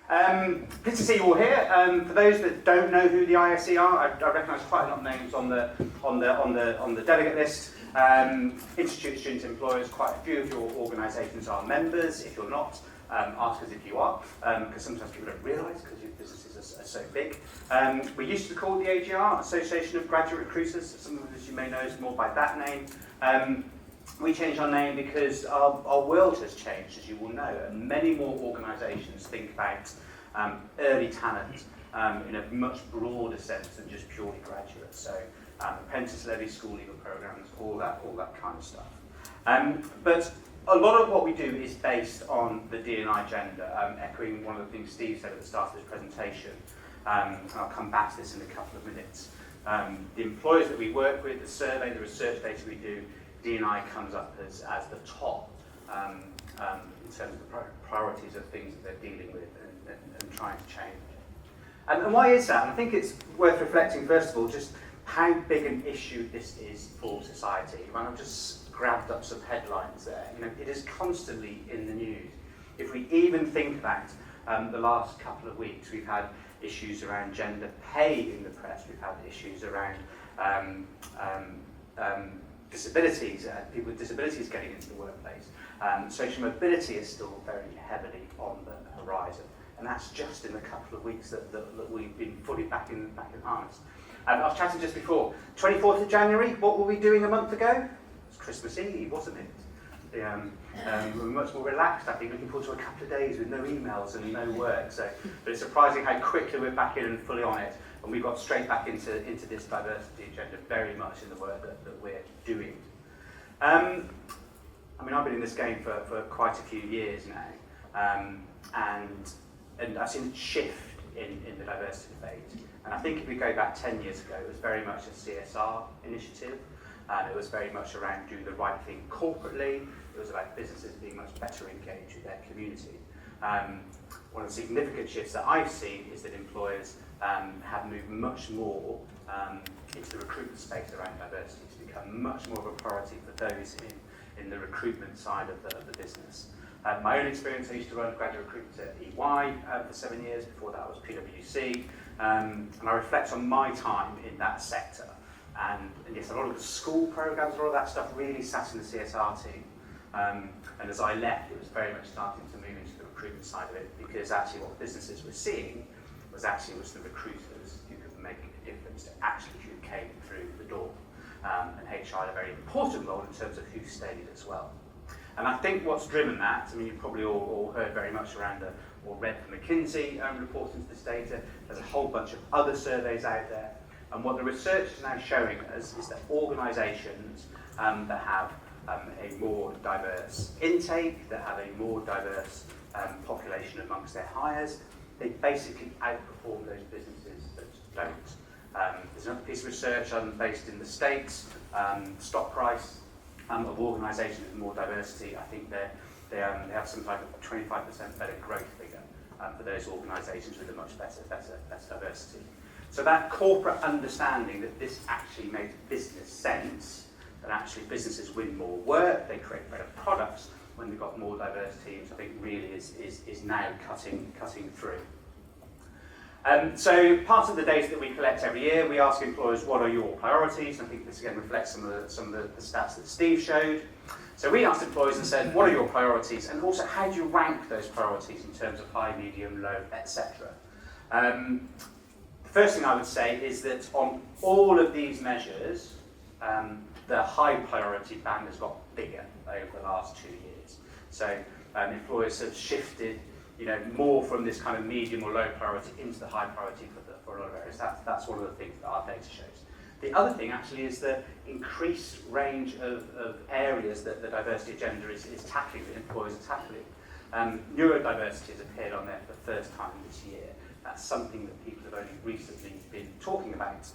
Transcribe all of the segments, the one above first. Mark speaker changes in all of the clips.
Speaker 1: Good to see you all here. For those that don't know who the ISE are, I recognise quite a lot of names on the delegate list. Institute students, employers, quite a few of your organisations are members. If you're not, ask us if you are, because sometimes people don't realise because your businesses are so big. We used to call the AGR Association of Graduate Recruiters. Some of us you may know us more by that name. We changed our name because our world has changed, as you will know, and many more organisations think about early talent in a much broader sense than just purely graduates. So apprentice levy, school leaver programmes, all that kind of stuff. But a lot of what we do is based on the D&I agenda, echoing one of the things Steve said at the start of his presentation, and I'll come back to this in a couple of minutes. The employers that we work with, the survey, the research data we do, D&I comes up as the top in terms of the priorities of things that they're dealing with and trying to change. And why is that? And I think it's worth reflecting, first of all, just how big an issue this is for society. And I've just grabbed up some headlines there. You know, it is constantly in the news. If we even think back the last couple of weeks, we've had issues around gender pay in the press. We've had issues around disabilities, people with disabilities getting into the workplace. Social mobility is still very heavily on the horizon, and that's just in the couple of weeks that we've been fully back in harness. I was chatting just before, 24th of January, what were we doing a month ago? It was Christmas Eve, wasn't it? We were much more relaxed, I think, looking forward to a couple of days with no emails and no work. But it's surprising how quickly we're back in and fully on it. And we got straight back into this diversity agenda very much in the work that we're doing. I mean, I've been in this game for quite a few years now, and I've seen a shift in the diversity debate. And I think if we go back 10 years ago, it was very much a CSR initiative. It was very much around doing the right thing corporately. It was about businesses being much better engaged with their community. One of the significant shifts that I've seen is that employers have moved much more into the recruitment space around diversity to become much more of a priority for those in the recruitment side of the business. My own experience, I used to run graduate recruitment at EY for 7 years. Before that I was PwC, and I reflect on my time in that sector. And yes, a lot of the school programs, a lot of that stuff really sat in the CSR team. And as I left, it was very much starting to move into the recruitment side of it, because actually what businesses were seeing was the recruiters who could make a difference to actually who came through the door. And HR had a very important role in terms of who stayed as well. And I think what's driven that, I mean, you've probably all heard very much around or read the McKinsey report into this data. There's a whole bunch of other surveys out there. And what the research is now showing us is that organisations that have a more diverse intake, that have a more diverse population amongst their hires, they basically outperform those businesses that don't. There's another piece of research based in the States, stock price of organisations with more diversity. I think they have some type of 25% better growth figure for those organisations with a much better diversity. So that corporate understanding that this actually makes business sense, that actually businesses win more work, they create better products when they've got more diverse teams, I think really is now cutting through. So part of the data that we collect every year, we ask employers, what are your priorities? I think this again reflects some of the stats that Steve showed. So we asked employers and said, what are your priorities? And also, how do you rank those priorities in terms of high, medium, low, etc.? The first thing I would say is that on all of these measures, the high priority band has got bigger over the last 2 years. So employers have shifted, more from this kind of medium or low priority into the high priority for a lot of areas. That's one of the things that our data shows. The other thing actually is the increased range of areas that the diversity agenda is tackling, that employers are tackling. Neurodiversity has appeared on there for the first time this year. That's something that people have only recently been talking about.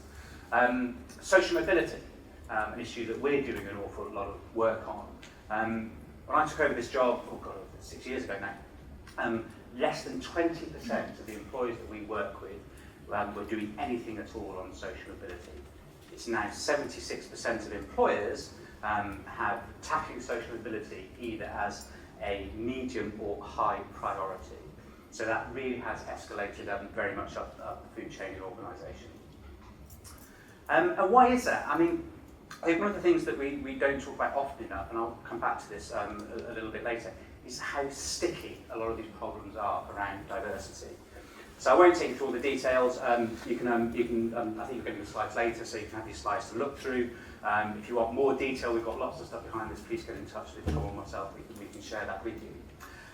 Speaker 1: Social mobility, an issue that we're doing an awful lot of work on. When I took over this job, 6 years ago now, less than 20% of the employees that we work with were doing anything at all on social mobility. It's now 76% of employers have tackling social mobility either as a medium or high priority. So that really has escalated very much up the food chain and organisation. And why is that? I mean, I think one of the things that we don't talk about often enough, and I'll come back to this a little bit later, is how sticky a lot of these problems are around diversity. So I won't take you through all the details. You can I think you're getting the slides later, so you can have these slides to look through. If you want more detail, we've got lots of stuff behind this. Please get in touch with Tom or myself. We can share that with you.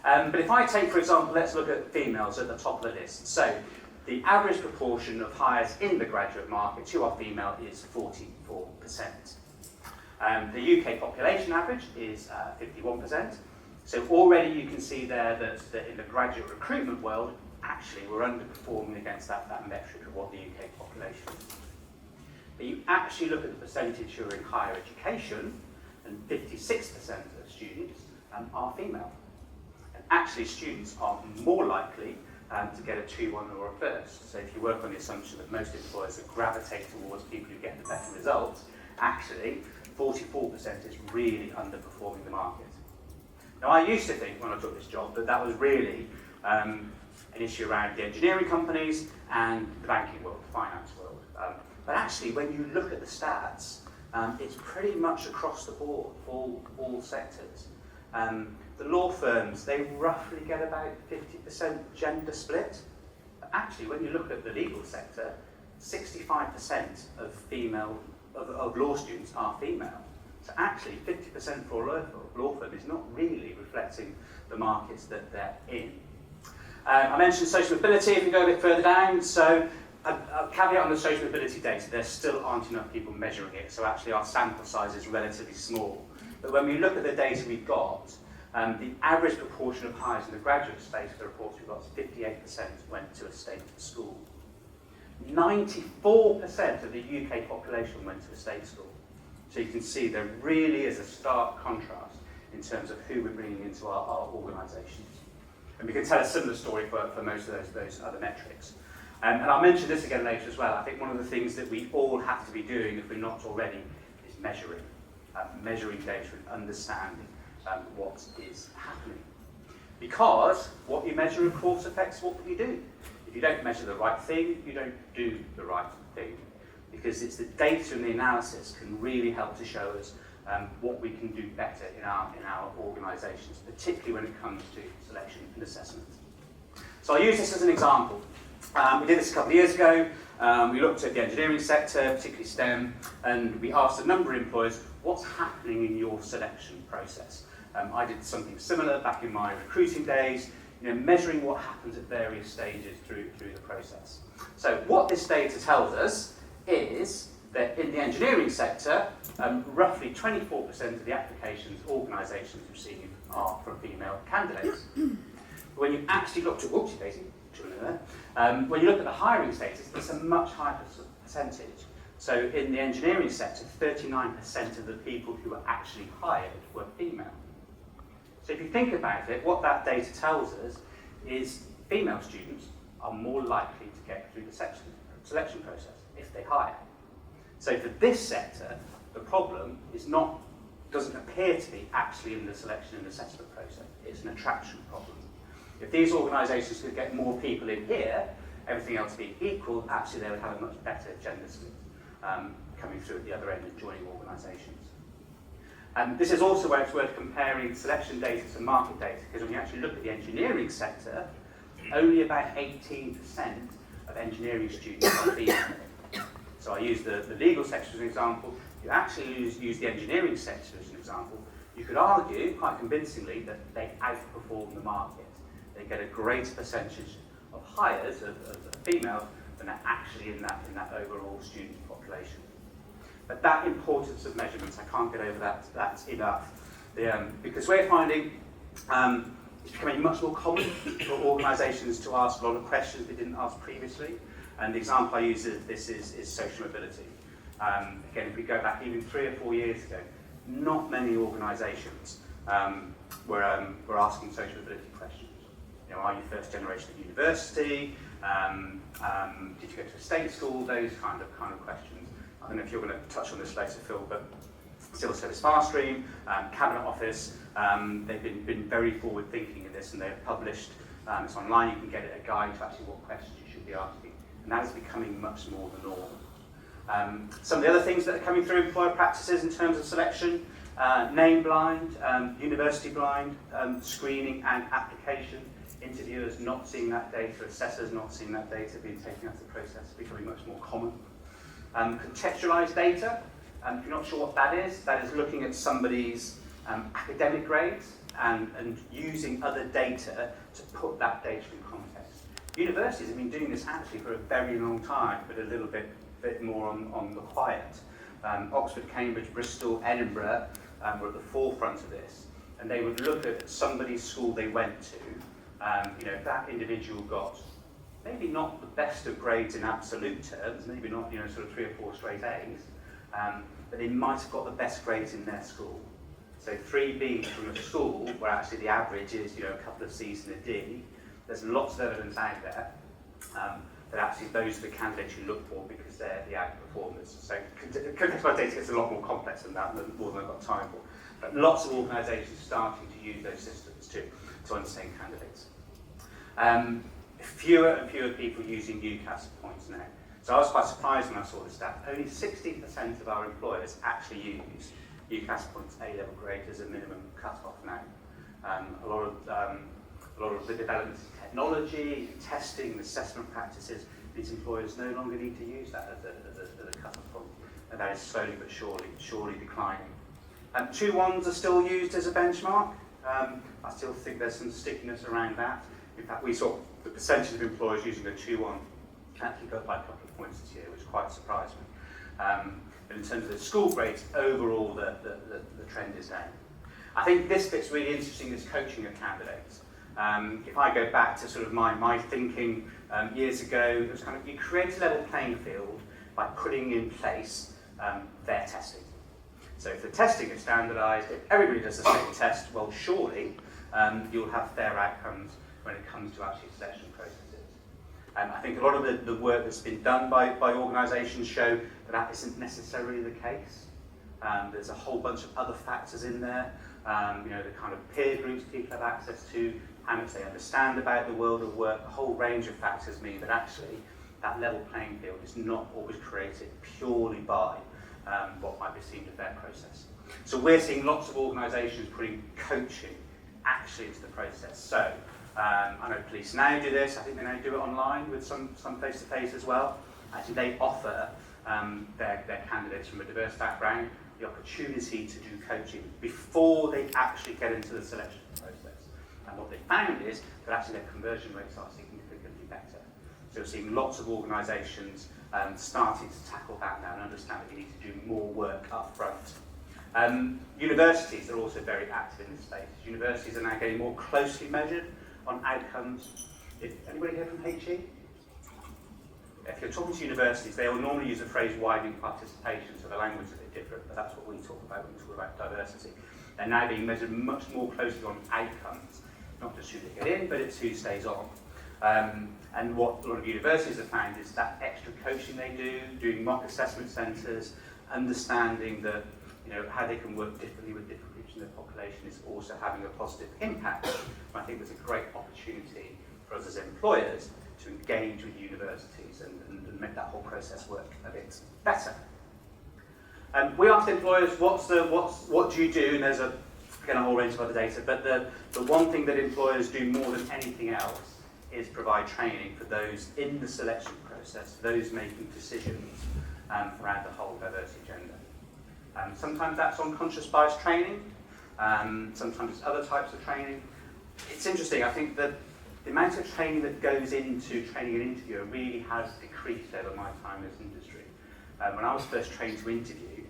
Speaker 1: But if I take, for example, let's look at females at the top of the list. So the average proportion of hires in the graduate market who are female is 44%. The UK population average is 51%. So already you can see there that in the graduate recruitment world, actually we're underperforming against that metric of what the UK population is. But you actually look at the percentage who are in higher education, and 56% of students are female. And actually students are more likely to get a 2-1 or a first. So if you work on the assumption that most employers are gravitate towards people who get the better results, actually 44% is really underperforming the market. Now I used to think when I took this job that was really an issue around the engineering companies and the banking world, the finance world. But actually when you look at the stats, it's pretty much across the board, all sectors. The law firms, they roughly get about 50% gender split. But actually, when you look at the legal sector, 65% of law students are female. So actually, 50% for a law firm is not really reflecting the markets that they're in. I mentioned social mobility, if we go a bit further down. So a caveat on the social mobility data, there still aren't enough people measuring it. So actually, our sample size is relatively small. But when we look at the data we've got, the average proportion of hires in the graduate space for the reports we've got is 58% went to a state school. 94% of the UK population went to a state school. So you can see there really is a stark contrast in terms of who we're bringing into our organisations. And we can tell a similar story for most of those other metrics. And I'll mention this again later as well. I think one of the things that we all have to be doing, if we're not already, is measuring data and understanding what is happening. Because what you measure, of course, affects what you do. If you don't measure the right thing, you don't do the right thing. Because it's the data and the analysis can really help to show us what we can do better in our organisations, particularly when it comes to selection and assessment. So I'll use this as an example. We did this a couple of years ago. We looked at the engineering sector, particularly STEM, and we asked a number of employers, what's happening in your selection process? I did something similar back in my recruiting days, measuring what happens at various stages through the process. So what this data tells us is that in the engineering sector, roughly 24% of the applications organisations receive are from female candidates. When you actually look to, when you look at the hiring status, it's a much higher percentage. So in the engineering sector, 39% of the people who were actually hired were female. So if you think about it, what that data tells us is female students are more likely to get through the selection process if they hire. So for this sector, the problem doesn't appear to be actually in the selection and assessment process. It's an attraction problem. If these organisations could get more people in here, everything else being equal, actually they would have a much better gender split coming through at the other end and joining organisations. This is also where it's worth comparing selection data to market data, because when you actually look at the engineering sector, only about 18% of engineering students are female. So I use the legal sector as an example. You actually use the engineering sector as an example. You could argue, quite convincingly, that they outperform the market. They get a greater percentage of hires of female than are actually in that overall student population. But that importance of measurements, I can't get over that enough. Because we're finding it's becoming much more common for organisations to ask a lot of questions they didn't ask previously. And the example I use of this is social mobility. Again, if we go back even 3 or 4 years ago, not many organisations were asking social mobility questions. Are you first generation at university? Did you go to a state school? Those kind of questions. I don't know if you're going to touch on this later, Phil, but Civil Service Farstream, Cabinet Office, they've been very forward-thinking in this, and they've published It's online, you can get a guide to actually what questions you should be asking. And that is becoming much more the norm. Some of the other things that are coming through employer practices in terms of selection, name blind, university blind, screening and application, interviewers not seeing that data, assessors not seeing that data being taken out of the process, becoming much more common. Contextualized data, if you're not sure what that is looking at somebody's academic grades and using other data to put that data in context. Universities have been doing this actually for a very long time, but a little bit more on the quiet. Oxford, Cambridge, Bristol, Edinburgh were at the forefront of this, and they would look at somebody's school they went to. If that individual got maybe not the best of grades in absolute terms, maybe not sort of 3 or 4 straight A's, but they might have got the best grades in their school. So 3 B's from a school where actually the average is a couple of C's and a D. There's lots of evidence out there that actually those are the candidates you look for because they're the outperformers. So contextualized data gets a lot more complex than that, more than I've got time for. But lots of organisations starting to use those systems to understand candidates. Fewer and fewer people using UCAS points now. So I was quite surprised when I saw the stat. Only 16% of our employers actually use UCAS points A-level grade as a minimum cut-off now. A lot of the developments in technology, testing, and assessment practices, these employers no longer need to use that as a cut-off point. And that is slowly but surely declining. 2-1s are still used as a benchmark. I still think there's some stickiness around that. In fact, we saw the percentage of employers using a 2-1 actually go up by a couple of points this year, which quite surprised me. But in terms of the school grades, overall the trend is down. I think this bit's really interesting, this coaching of candidates. If I go back to sort of my thinking years ago, it was kind of you create a level playing field by putting in place fair testing. So if the testing is standardised, if everybody does the same test, well surely you'll have fair outcomes when it comes to actually selection processes. I think a lot of the work that's been done by organisations show that isn't necessarily the case. There's a whole bunch of other factors in there, the kind of peer groups people have access to, how much they understand about the world of work, a whole range of factors mean that actually that level playing field is not always created purely by what might be seen a fair process. So we're seeing lots of organisations putting coaching actually into the process. So I know police now do this, I think they now do it online with some face-to-face as well. Actually they offer their candidates from a diverse background the opportunity to do coaching before they actually get into the selection process. And what they found is that actually their conversion rates are significantly better. So we're seeing lots of organisations starting to tackle that now and understand that you need to do more work up front. Universities are also very active in this space. Universities are now getting more closely measured on outcomes. Anybody here from HE? If you're talking to universities, they will normally use the phrase widening participation, so the language is a bit different, but that's what we talk about when we talk about diversity. They're now being measured much more closely on outcomes, not just who they get in, but it's who stays on. And what a lot of universities have found is that extra coaching they do, doing mock assessment centres, understanding that how they can work differently with different groups in the population is also having a positive impact. And I think there's a great opportunity for us as employers to engage with universities and make that whole process work a bit better. We asked employers, what do you do? And there's a whole range of other data, but the one thing that employers do more than anything else is provide training for those in the selection process, those making decisions around the whole diversity agenda. Sometimes that's unconscious bias training, sometimes it's other types of training. It's interesting, I think that the amount of training that goes into training an interviewer really has decreased over my time in this industry. When I was first trained to interview,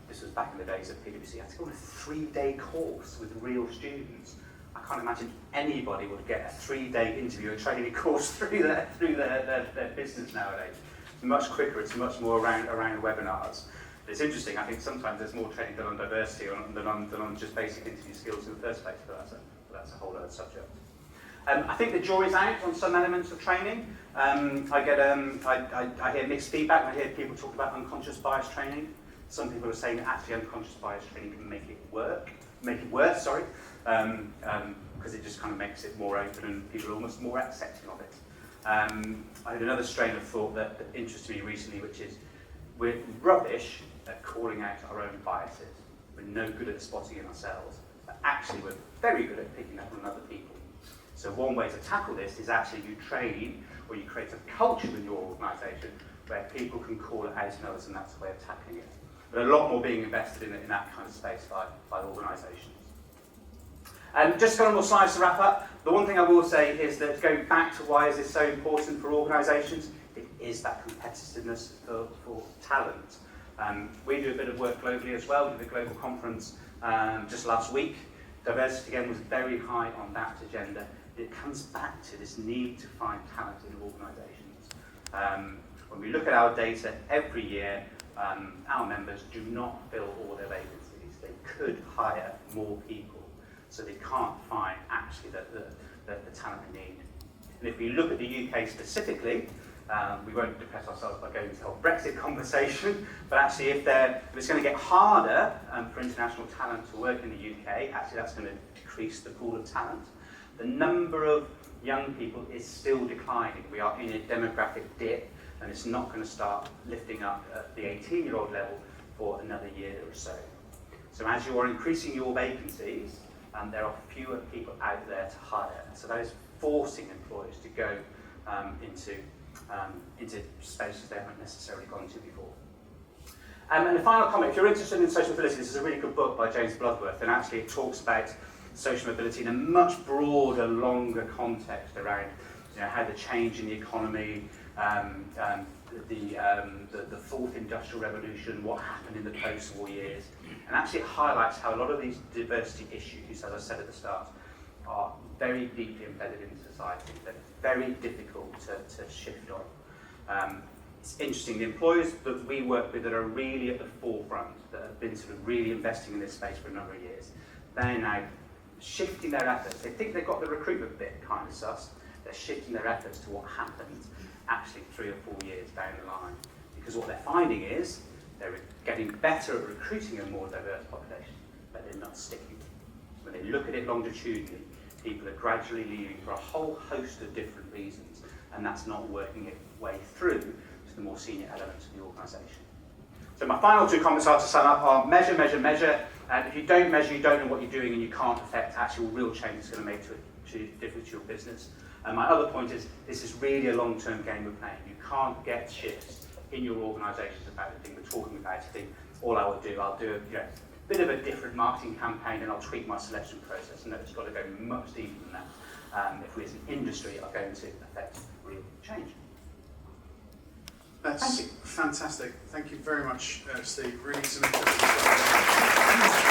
Speaker 1: this was back in the days of PwC, I had to go on a 3-day course with real students. I can't imagine anybody would get a 3-day interview and training course through their business nowadays. It's much quicker, it's much more around webinars. It's interesting, I think sometimes there's more training done on diversity than on just basic interview skills in the first place, but that's a whole other subject. I think the jury's out on some elements of training. I hear mixed feedback when I hear people talk about unconscious bias training. Some people are saying that actually unconscious bias training can make it worse. because it just kind of makes it more open and people are almost more accepting of it. I had another strain of thought that interested me recently, which is we're rubbish at calling out our own biases. We're no good at spotting in ourselves, but actually we're very good at picking up on other people. So one way to tackle this is actually you train or you create a culture in your organisation where people can call it out in others, and that's a way of tackling it. But a lot more being invested in that kind of space by organisations. Just a couple more slides to wrap up. The one thing I will say is that going back to why is this so important for organisations, it is that competitiveness for talent. We do a bit of work globally as well. We did a global conference just last week. Diversity again was very high on that agenda. It comes back to this need to find talent in organisations. When we look at our data every year, our members do not fill all their vacancies. They could hire more people, so they can't find actually the talent they need. And if we look at the UK specifically, we won't depress ourselves by going into the whole Brexit conversation, but actually if it's going to get harder for international talent to work in the UK, actually that's going to decrease the pool of talent. The number of young people is still declining. We are in a demographic dip, and it's not going to start lifting up at the 18-year-old level for another year or so. So as you are increasing your vacancies, there are fewer people out there to hire. So that is forcing employers to go into spaces they haven't necessarily gone to before. And the final comment, if you're interested in social mobility, this is a really good book by James Bloodworth, and actually it talks about social mobility in a much broader, longer context around how the change in the economy, the fourth industrial revolution, what happened in the post-war years, and actually it highlights how a lot of these diversity issues, as I said at the start, are very deeply embedded in society. They're very difficult to shift on. It's interesting, the employers that we work with that are really at the forefront, that have been sort of really investing in this space for a number of years, they're now shifting their efforts. They think they've got the recruitment bit kind of sus, they're shifting their efforts to what happens actually 3 or 4 years down the line. Because what they're finding is they're getting better at recruiting a more diverse population, but they're not sticking. When they look at it longitudinally, people are gradually leaving for a whole host of different reasons, and that's not working its way through to the more senior elements of the organisation. So my final 2 comments are to sum up are measure, measure, measure. And if you don't measure, you don't know what you're doing, and you can't affect actual real change it's going to make to a difference to your business. And my other point is, this is really a long-term game we're playing. You can't get shifts in your organisations about the thing we're talking about. I think all I'll do a bit of a different marketing campaign, and I'll tweak my selection process. No, it's got to go much deeper than that. If we as an industry are going to affect real change.
Speaker 2: That's fantastic. Thank you very much, Steve. Really some interesting stuff.